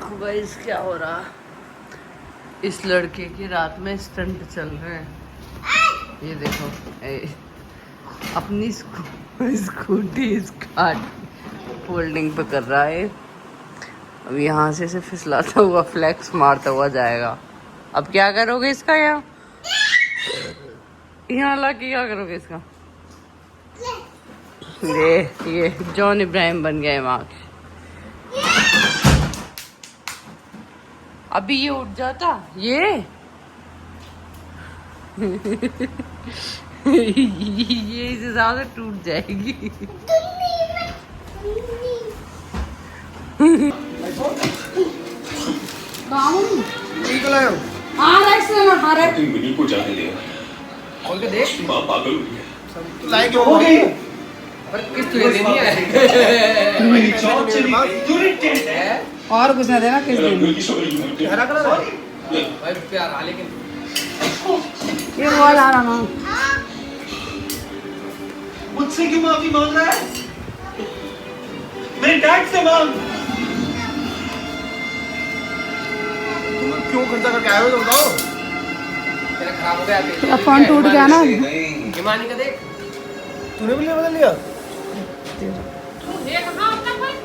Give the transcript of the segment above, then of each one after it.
देखो गाइस क्या हो रहा। इस लड़के की रात में स्टंट चल रहे हैं। ये देखो अपनी स्कूटी इसका फोल्डिंग पे कर रहा है। अब यहाँ से फिसलाता हुआ फ्लेक्स मारता हुआ जाएगा। अब क्या करोगे इसका? यहाँ ला के क्या करोगे इसका? ये जॉन इब्राहिम बन गए वहाँ। अभी ये उठ जाता ये इससे ज्यादा टूट जाएगी। को जाने दे खोल के देख। माँ पागल हुई है। लाइक हो गई पर किस तुझे देनी है? और कुछ ना देना किस दिन। हरा कलर है भाई प्यार आ लेकिन ये बॉल आ रहा ना। मुझसे क्यों माफी मांग रहा है? मेरे डैड से मांग। तुम क्यों खर्चा करके आए हो तो बताओ। तेरा खराब हो गया। तेरा फोन टूट गया ना। हिमानी का देख। तूने भी बदल लिया।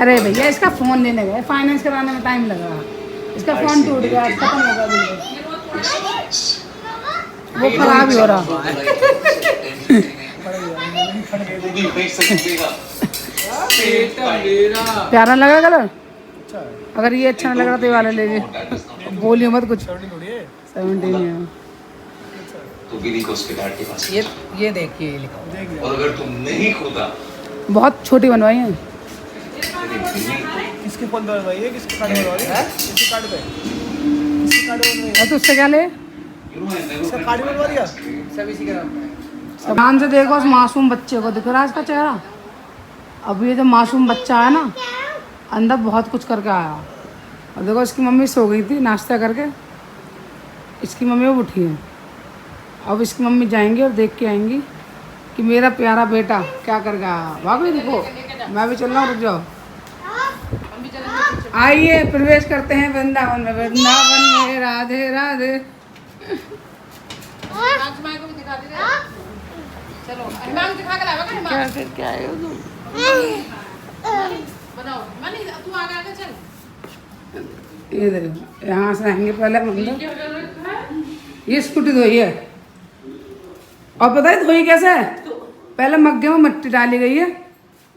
अरे भैया इसका फोन लेने गए, फाइनेंस कराने में टाइम लगा। इसका फोन टूट गया, खत्म हो गया बिल्कुल। वो खराब ही हो रहा। प्यारा लगा कलर। अगर ये अच्छा नहीं लग रहा तो ये वाला ले लीजिए। बोलियो मत कुछ। 17 है। तो विधि को उसके डैड के पास ये देखिए लिखा। और अगर तुम नहीं खोदा बहुत छोटी बनवाई है। किसके फोन पे बनवाई है? किसके कार्ड पे बनवाई है? किसके कार्ड पे? किसके कार्ड पे बनवाई है? तो उससे क्या ले? इसका कार्ड बनवा दिया। सब इसी का नाम है। ध्यान से देखो उस मासूम बच्चे को, दिख रहा है इसका चेहरा। अब ये जो मासूम बच्चा है ना, अंदर बहुत कुछ करके आया। और देखो इसकी मम्मी सो गई थी नाश्ता करके, इसकी मम्मी अब उठी है। अब इसकी मम्मी जाएंगी और देख के आएंगी कि मेरा प्यारा बेटा क्या करके आया। भाभी देखो मैं भी चल रहा हूँ, रुक जाओ। आइए प्रवेश करते हैं वृंदावन में। वृंदावन में राधे राधे। चलो हिमांग दिखा के लावा का क्या करके आए हो तुम? बनाओ मनी तू आगे आगे चल। ये देखो यहाँ से आएंगे पहले मंदिर। ये स्कूटी धोई है और पता है धोई कैसे है? पहले मग्गे में मिट्टी डाली गई है,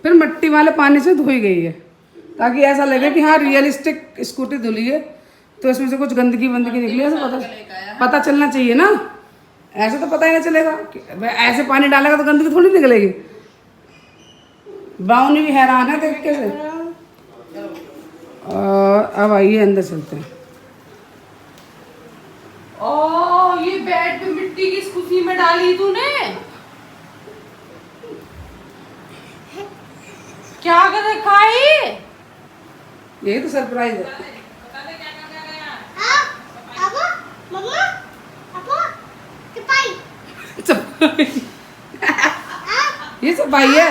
फिर मिट्टी वाले पानी से धोई गई है, ताकि ऐसा लगे कि हाँ रियलिस्टिक स्कूटी धुली है। तो इसमें से कुछ गंदगी वंदगी निकली है, ऐसा पता चलना चाहिए ना। ऐसे तो पता ही नहीं चलेगा। ऐसे पानी डालेगा तो गंदगी थोड़ी निकलेगी। ब्राउनी भी हैरान है देख के से। और अब आइए अंदर चलते हैं। ओ ये बेड पे मिट्टी किस खुशी में डाली तूने? क्या कर रखा है? यही तो सरप्राइज है। ये सफाई है।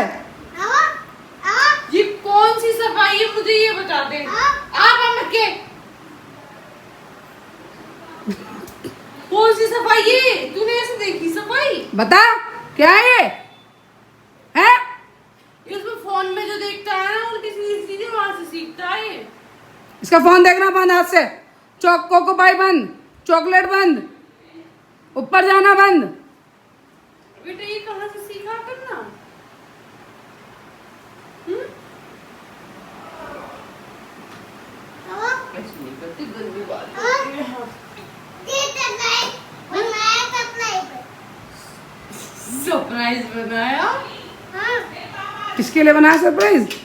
ये कौन सी सफाई है मुझे ये बता दे। आप के कौन सी सफाई है? तूने ऐसे देखी सफाई? बता क्या है ये? है ये उसमें फोन में जो देखता है ना उनकी सीधे वहां से सीखता है। इसका फोन देखना बंद, हाथ से को पाई बंद, चॉकलेट बंद, ऊपर जाना बंद। बेटा ये कहाँ से सीखा करना? सरप्राइज बनाया? किसके लिए बनाया सरप्राइज?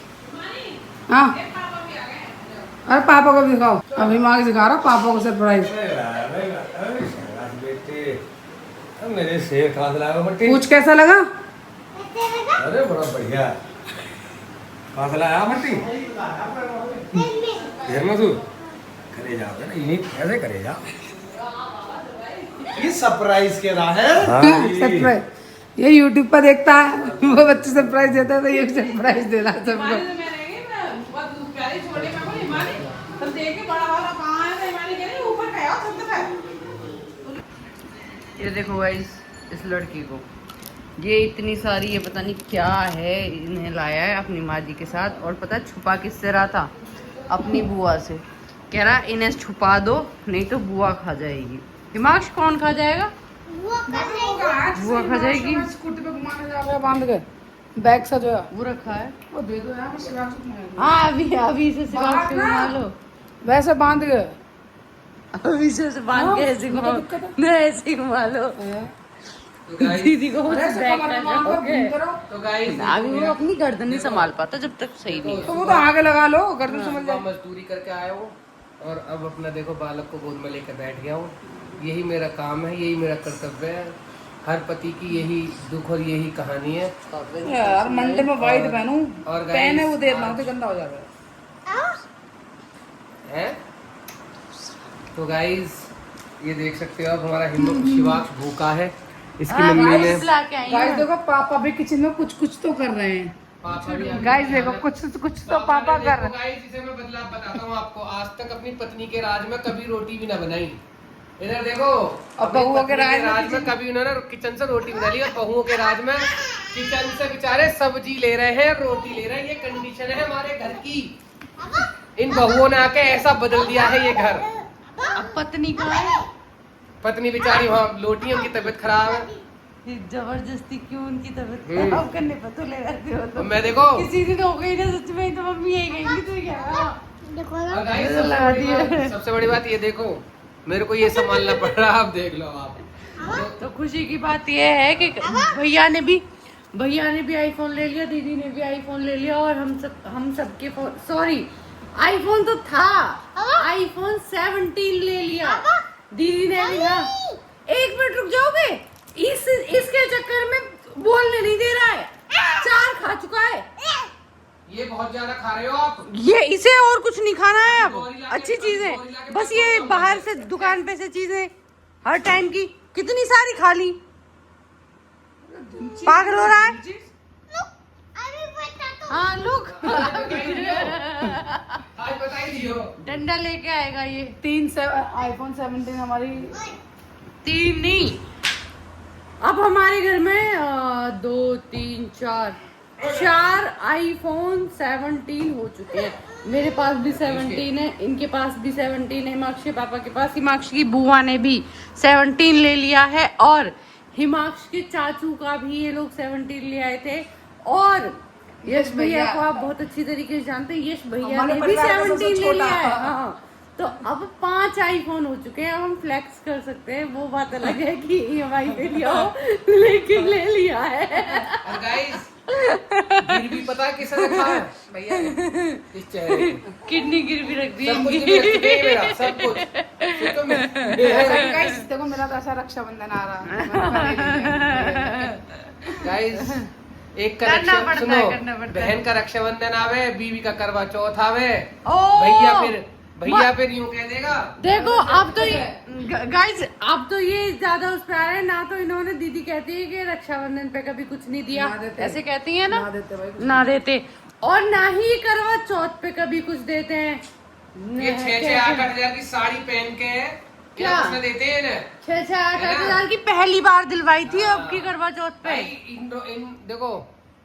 हाँ अरे पापा को भी दिखाओ। अभी माँ दिखा रहा पापा को सरप्राइज। मेरे से खास लगा मट्टी। पूछ कैसा लगा? अरे बड़ा बढ़िया। खास लाया मट्टी। घर में तू करे जा ना, ये कैसे करे जा? ये सरप्राइज के रहा है। सरप्राइज ये यूट्यूब पर देखता है, वो बच्चे सरप्राइज देता है तो ये सरप्राइज दे रहा है सबको। बहुत प्यारे छोटे में हिमानी सब देख के बड़ा ये देखो गाइस, इस लड़की को ये इतनी सारी, ये पता नहीं क्या है, इन्हें लाया है अपनी माँ जी के साथ। और पता है छुपा किससे रहा था? अपनी बुआ से। कह रहा इन्हें छुपा दो नहीं तो बुआ खा जाएगी। दिमाग कौन खा जाएगा? बुआ खा जाएगी। स्कूटी पे घुमाने जा रहा है बांध के, बैग सा जो है वो रखा है। वो दे दो यार, शिवांश को नहीं है। हाँ अभी से सिखा लो, वैसे बांध के अभी से बांध के ऐसे घुमा, दिक्कत है। नहीं ऐसे घुमा लो। दीदी को अरे ऐसे बैग कमर बांध कर घूमते रहो। तो गाइस अभी वो अपनी गर्दन नहीं संभाल पाता जब तक सही नहीं तो वो तो आगे लगा लो, गर्दन समझ जाए। मजदूरी करके आया हूँ और अब अपना देखो बालक को गोद में लेकर बैठ गया हूँ। यही मेरा काम है, यही मेरा कर्तव्य है। हर पति की यही दुख और यही कहानी है। यार मंडे में वाइट पहनूं और guys, पहने वो देर ना तो गंदा हो जाएगा। हैं? तो गाइस ये देख सकते हो, अब हमारा शिवाक्ष भूखा है। इसकी मम्मी ने गाइस देखो पापा भी किचन में कुछ कुछ तो कर रहे हैं। पापा भी आगे गाइस निकाला देखो है। कुछ तो पापा कर रहे हैं। गाइस इसे मैं बदलाव बताता हूँ आपको। आज तक अपनी पत्नी के राज में कभी रोटी भी ना बनाई। इधर देखो, अब बहुओं के अपनी पत्नी राज में कभी उन्होंने किचन से रोटी बना ली, और बहुओं के राज में किचन से बेचारे सब्जी ले रहे हैं, रोटी ले रहे हैं। ये कंडीशन है हमारे घर की। इन बहुओं ने आके ऐसा बदल दिया है ये घर। अब पत्नी कहाँ है? पत्नी बेचारी वहाँ लोटी, उनकी तबीयत खराब है। जबरदस्ती क्यों उनकी तबीयत हम्म। खराब करने पर तो ले रहते हो और तो। मैं देखो किसी दिन हो गई ना सच में, तो मम्मी यही कहेंगी तो क्या? और guys, लगा दिया। सबसे बड़ी बात ये देखो, मेरे को ये संभालना पड़ रहा है। आप देख लो आप। तो खुशी की बात यह है कि भैया ने भी आईफोन ले लिया, दीदी ने भी आईफोन ले लिया, और हम सबके सॉरी आईफोन तो था, आईफोन 17 ले लिया दीदी ने भी। हाँ, एक मिनट रुक जाओगे? इसके चक्कर में बोलने नहीं दे रहा है, 4 खा चुका है। ये बहुत ज्यादा खा रहे हो आप। ये इसे और कुछ नहीं खाना है अब, अच्छी चीजें बस, ये बाहर से दुकान पे से चीजें हर टाइम की कितनी सारी खा ली। पागल हो रहा है। हाँ लुक, आज बता ही दियो। डंडा लेके आएगा ये। आईफोन 17 हमारी 3 नहीं, अब हमारे घर में 2 3 4 आईफोन 17 हो चुके हैं। मेरे पास भी 17 है, इनके पास भी 17 है, हिमाक्षी पापा के पास। हिमाक्षी की बुआ ने भी 17 ले लिया है, और हिमाक्षी के चाचू का भी ये लोग 17 ले आए थे। और यश भैया को आप बहुत अच्छी तरीके से जानते हैं, यश भैया हमारे ने भी परिवार का 17 सबसे ले लिया है। छोटा। हाँ, तो अब 5 आईफोन हो चुके हैं। अब हम फ्लेक्स कर सकते हैं, वो बात अलग है कि EMI पे लिया हो, लेकिन ले लिया है। और गाइस गिरवी पता है किसने रखा है? भैया इस चेहरे को। किडनी गिरवी रख दी सब कुछ इनकी। गिरवी रख चुके हैं मेरा, सब कुछ। ये तो गाइस देखो मेरा तो ऐसा रक्षाबंधन आ रहा है। गाइस एक का करना रक्षा पड़ता सुनो, है, करना पड़ता है। बहन का रक्षाबंधन आवे, बीवी का करवा चौथ आवे, ओ भैया फिर यूं कह देगा। देखो अब तो गाइस, अब तो ये ज्यादा उस पे आ रहे हैं ना। तो इन्होंने, दीदी कहती है कि रक्षाबंधन पे कभी कुछ नहीं दिया, ना देते। ऐसे कहती है ना, ना देते भाई कुछ। ना देते। और ना ही करवा चौथ पे कभी कुछ देते हैं। ये 6-8 की साड़ी पहन के क्या क्या? उसने देते हैं ना 6-8 है ना? हजार की पहली बार दिलवाई थी अब की करवा चौथ पे। भाई इन देखो,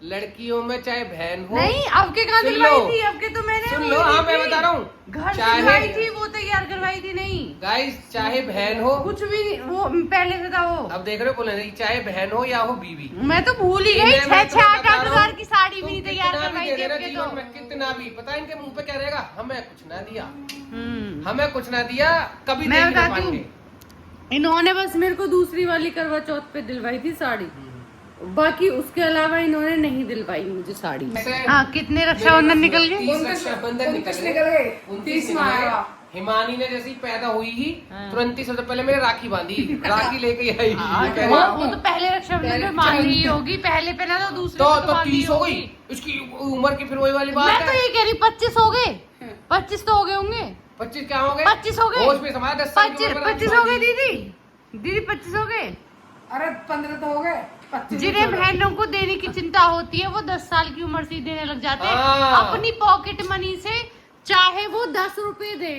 लड़कियों में चाहे बहन हो, नहीं, अब के कहाँ सुन दिलवाई लो। थी? अब के तो मैंने सुन वो लो, दी हाँ मैं थी। बता रहा हूँ, घर चाहे- दिलवाई थी, वो तैयार करवाई थी नहीं। गाइस चाहे बहन हो, कुछ भी नहीं, वो पहले से था वो। अब देख रहे हो बोले नहीं, चाहे बहन हो या हो बीवी, मैं तो भूल ही गई, इन्हें मैं तुम्हें 6-8 बता रहा हूँ, हजार की साड़ी भी तुम नहीं तैयार कितना भी करवाई दे थी देना अब के जीवन तो। में, कितना भी, पता है इनके मुंह पे क्या रहेगा, हमें कुछ ना दिया, हम्म। हमें कुछ ना दिया, कभी मैं नहीं बताती हूँ, इन्होंने बस मेरे को दूसरी वाली करवा चौथ पे दिलवाई थी साड़ी, बाकी उसके अलावा इन्होंने नहीं दिलवाई मुझे साड़ी। ऐसे- हाँ, कितने रक्षाबंधन निकल गए? 30 रक्षाबंधन उनतीस निकल गए, 30 में आएगा। हिमानी ने जैसे ही पैदा हुई ही हाँ। तुरंत ही सबसे पहले मेरे राखी बांधी, राखी लेके आई। हाँ, ये कह वो रही है। तो पहले रक्षाबंधन में मान ली होगी, पहले पे ना तो दूसरे तो पे तो बांधी 30 हो गई, होगी। इसकी उम्र की फिर वही वाली बात मैं तो है। ये कह रही 25 हो गए, 25 तो हो गए होंगे। 25 क्या हो गए? 25 हो गए। होश में समाया, 10 साल की उम्र में 25 राखी हो गए बांधी। दीदी 25 हो गए। अरे 15 तो हो गए, 25 जिन्हें बहनों को देने की चिंता होती है वो 10 साल की उम्र से ही देने लग जाते हैं हाँ। अपनी पॉकेट मनी से, चाहे वो 10 रुपए दे,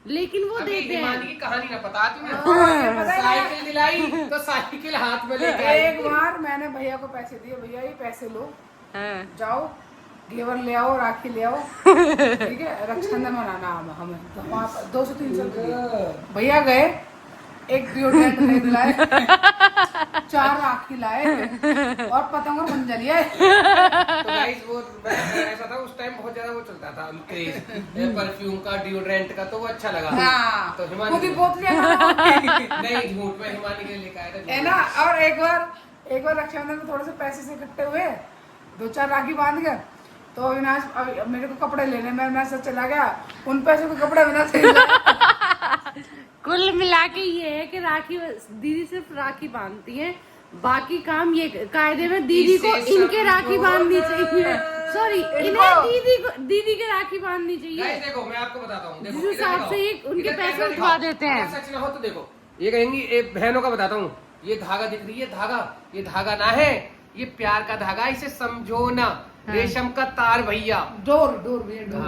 लेकिन वो अभी देते हिमानी हैं। की कहानी ना पता तुम्हें। ये पता है साइकिल दिलाई तो साइकिल हाथ में लेके आई। एक बार मैंने भैया को पैसे दिए, भैया ये पैसे लो, हाँ। जाओ घेवर ले आओ, राखी ले आओ, ठीक है, रक्षाबंधन मनाना हमें। तो वहाँ 200-300 रुपये दिए। भैया गए, एक डिओड्रेंट खरीद लाए, 4 राखी लाए और पतंग और मंजरी आए। तो गाइस वो ऐसा था उस टाइम बहुत ज्यादा वो चलता था क्रेज परफ्यूम का, डिओड्रेंट का, तो वो अच्छा लगा। हाँ, तो खुद ही हिमानी बोतलियाँ नहीं, झूठ में हिमानी के लिए लेकर आया था। है ना। और एक बार रक्षाबंधन में थोड़े से पैसे से इकट्ठे हुए, 2-4 राखी बांध के, तो अविनाश मेरे को कपड़े लेने में अविनाश से चला गया, उन पैसों के कपड़े अविनाश खरीद लाया। कुल मिला के ये है कि राखी दीदी सिर्फ राखी बांधती है, बाकी काम ये कायदे में दीदी को इनके राखी बांधनी चाहिए। सॉरी, इन्हें दीदी के राखी बांधनी चाहिए। गाइस देखो मैं आपको बताता हूँ, जिस हिसाब से ये उनके पैसे उठवा देते हैं। सच ना हो तो देखो, ये कहेंगी बहनों का बताता हूँ, ये धागा दिख रही है, ये धागा ना है, ये प्यार का धागा, इसे समझो ना, रेशम का तार भैया, डोर भैया, डोर।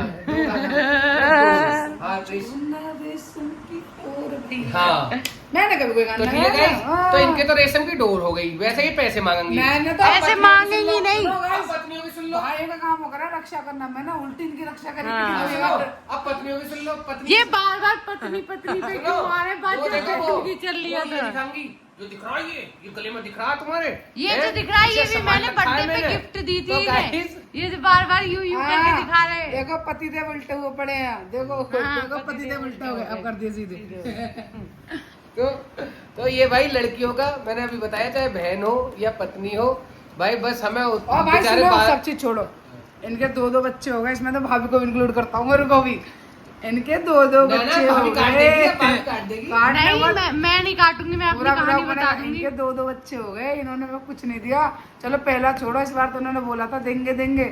हाँ, रेशम की डोर भैया। हाँ मैंने कभी कोई तो गाना ठीक है गाया? गाइस, तो इनके तो रेशम की डोर हो गई, वैसे ही पैसे मांगेंगी। मैंने तो ऐसे मांगेंगी नहीं। अब पत्नियों की सुन लो, भाई का काम होगा ना रक्षा करना, मैं ना उल्टी इनकी रक्षा अब करेगी। सुनो, अब पत्नियों की सुन लो, पत्नी ये बार बार पत्नी पे क्यों आ रहे? बात वो देखो वो, की चल रही है वो ये दिखाऊंगी, जो दिख रहा है ये गले में दिख रहा है तुम्हारे, ये जो दिख रहा है ये इसे भी मैंने सामान बर्थडे पे मैंने। गिफ्ट दी तो थी guys, इन्हें। ये जो बार बार यूं करके दिखा रहे हैं। देखो पतिदेव उल्टे हुए पड़े हैं, देखो देखो पतिदेव उल्टे हो गए, अब कर दिए सीधे। तो ये भाई लड़कियों का मैंने अभी बताया, चाहे बहन हो या पत्नी हो, भाई बस हमें और भाई बेचारे सुनो, बाहर- सब चीज छोड़ो, इनके 2-2 बच्चे हो गए, इसमें तो भाभी को इंक्लूड करता हूँ, मेरे को भी। इनके 2-2 ना, ना, बच्चे हो भाभी काट देगी गए। या भाभी काट देगी? काटने नहीं, मत। मैं नहीं काटूंगी, मैं अपनी पूरा कहानी ब्लॉग बता बना, दूंगी। इनके 2-2 बच्चे हो गए, इन्होंने मेरे को कुछ नहीं दिया। चलो पहला छोड़ो, इस बार तो उन्होंने बोला था देंगे देंगे,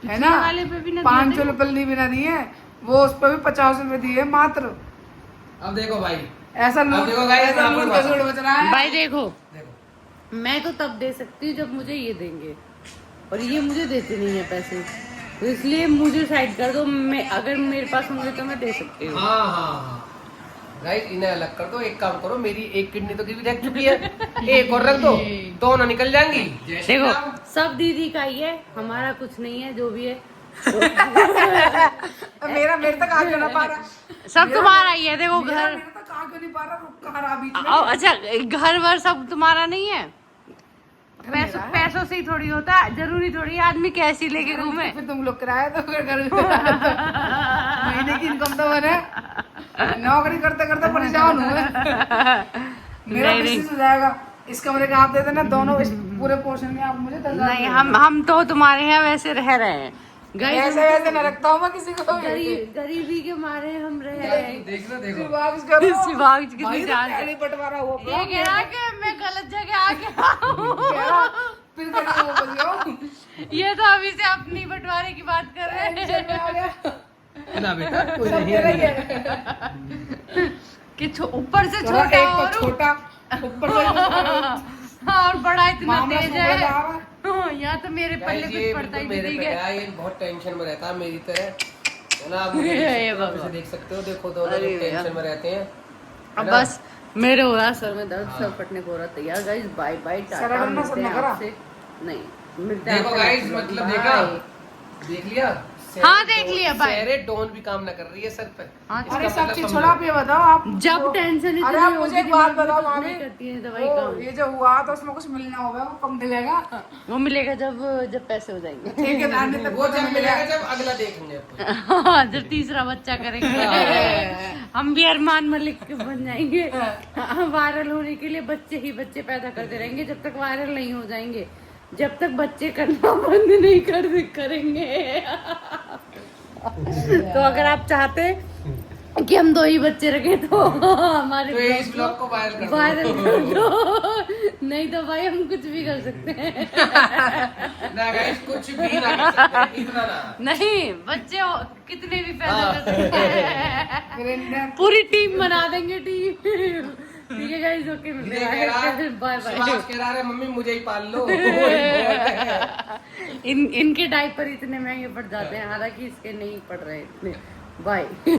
है ना, वाले पे भी ना 500 रुपये भी ना दिए, वो उस पर भी 50 रुपए दिए मात्र। अब देखो भाई, ऐसा लूट, देखो guys, ऐसा आपको लूट बात- का बच रहा है। भाई देखो, देखो मैं तो तब दे सकती हूँ जब मुझे ये देंगे, और ये मुझे देते नहीं है पैसे, तो इसलिए मुझे साइड कर दो। मैं अगर मेरे पास होंगे तो मैं दे सकती हूँ। हाँ हाँ गाइस, इन्हें अलग कर दो। एक काम करो, मेरी एक किडनी तो गिरवी रख चुकी है, एक और रख दो, दोनों निकल जाएंगी। देखो, सब दीदी का ही है, हमारा कुछ नहीं है, जो भी है मेरे तक आगे ना पा रहा, सब तुम्हारा ही है। देखो मेरा घर, मेरे तक आगे नहीं पा रहा, रुक कहाँ रहा बीच में। अच्छा घर वर सब तुम्हारा नहीं है। पैसों से ही थोड़ी होता है, जरूरी थोड़ी है आदमी कैसी लेके घूमे। फिर तुम लोग किराया तो फिर घर महीने की इनकम तो बने, नौकरी करते करते परेशान हुए। मेरा बिजनेस हो जाएगा, इस कमरे का आप दे देना, दोनों इस पूरे पोर्शन में आप मुझे 10,000 नहीं, हम तो तुम्हारे यहाँ वैसे रह रहे हैं। ऐसे वैसे न रखता हूँ मैं किसी को भी। गरीबी के मारे हम रह रहे हैं। देखना देखो, शिवाग करो। शिवाग कितनी भाई तो जान है। पहले बंटवारा हुआ ये कह रहा है कि मैं गलत जगह आ गया हूँ। कह रहा, फिर कह रहा वो बच गया। ये तो अभी से अपनी बंटवारे की बात कर रहे हैं टेंशन में आ गया। ना बेटा कोई सब नहीं मेरा है। ही है। कि ऊपर से थोड़ा छोटा एक और तो छोटा, ऊपर से और बड़ा इतना मामला तेज सुबह है। जा रहा है। यहाँ तो मेरे पल्ले Guys, ये कुछ पड़ता ही बिल्कुल मेरे नहीं पे है। है, ये बहुत टेंशन में रहता है मेरी तरह, है ना। आप मुझे ये आप इसे देख सकते हो, देखो दोनों लोग टेंशन में रहते हैं। अब बस मेरे हो रहा सर में दर्द, सर फटने को हो रहा तैयार। गाइस बाय बाय, टाटा, सर अड़ना मिलते हैं सब ना आपसे। नहीं, मिलते हैं देखो आपसे गाइस, next vlog मतलब में। देखा, Bye। देख लिया। हाँ, देख लिया, bye। सेरे डोन भी काम ना कर रही है सर पे। हाँ, इसका अरे सब मतलब चीज समझो। छोड़ा, आप ये बताओ आप जब टेंशन अरे इतनी आप होगी मुझे एक बात दिमाग में बताओ तो भाभी, नहीं करती है दवाई वो काम। ये जो हुआ तो उसमें कुछ मिलना होगा, वो कम मिलेगा। वो मिलेगा जब पैसे हो जाएंगे। ठीक है, नानी तक वो जब मिलेगा जब अगला देखेंगे अपन। हाँ, जब तीसरा बच्चा करेंगे हम भी अरमान मलिक के बन जाएंगे। वायरल होने के लिए बच्चे ही बच्चे पैदा करते रहेंगे जब तक वायरल नहीं हो जाएंगे, जब तक बच्चे करना बंद नहीं करेंगे। तो अगर आप चाहते कि हम 2 ही बच्चे रखें तो हमारे तो इस ब्लॉग को वायरल कर वायरल कर दो, नहीं तो भाई हम कुछ भी कर सकते हैं। ना गाइस, कुछ भी ना कर सकते, इतना ना। नहीं, बच्चे कितने भी पैदा कर सकते हैं, फिर इनने पूरी टीम बना देंगे, टीम। ठीक है गाइस, ओके, ये मिलते कह रहा हैं, है, बाय बाय। सुभाष कह रहा है मम्मी मुझे ही पाल लो। इनके डायपर इतने महंगे पड़ जाते हैं, हालांकि इसके नहीं पड़ रहे इतने। बाय।